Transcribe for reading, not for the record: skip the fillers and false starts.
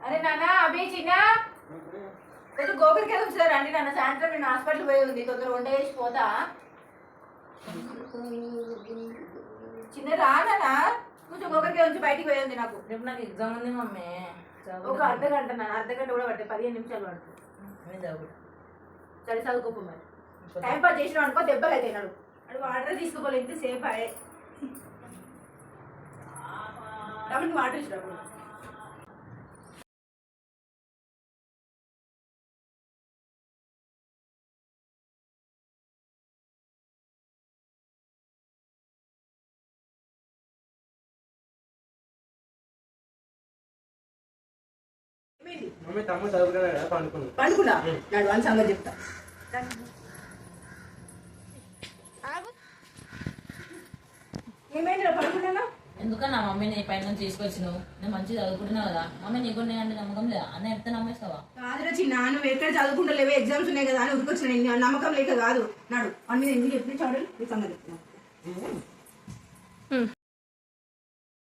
అరే నాన్న అభి చిన్న కొంచెం గోకరికి వచ్చారు అండి నాన్న. సాయంత్రం నేను హాస్పిటల్ పోయి ఉంది, తొందర వంట చేసి పోతా. చిన్న రానా కొంచెం గోకరికి వచ్చి బయటికి పోయి ఉంది. నాకు రేపు నాకు ఎగ్జామ్ ఉంది మమ్మీ. ఒక అర్ధగంట నాన్న, అర్ధగంట కూడా పడుతుంది, 15 నిమిషాలు పడుతుంది. సరే చదువుకోపు మరి. టైం పాస్ చేసినావు అనుకో దెబ్బలు అయితే నాడు. అది వాటర్ తీసుకోవాలి ఎంతసేపు అయ్యే కాబట్టి వాటర్ ఇచ్చినప్పుడు మమ్మీ తమ్ముడు చదువుకున్నాడు పండుకున్నా నాడు అని సంగతి చెప్తా. ఏమైంది పడుకున్నా? ఎందుకన్నా మమ్మీ నీ పైన తీసుకొచ్చినావు? నేను మంచిగా చదువుకుంటున్నావు కదా మమ్మీ. నీకు అంటే నమ్మకం లేదా? అన్న చెప్తే నమ్మేస్తావా? కాదురా చిన్న, నువ్వు ఎక్కడ చదువుకుంటలేవే, ఎగ్జామ్స్ ఉన్నాయి కదా అని ఉరికొచ్చిన. నమ్మకం లేక కాదు నాడు అన్ని ఎందుకు చెప్పి చూడాలి సంగతి చెప్తున్నా.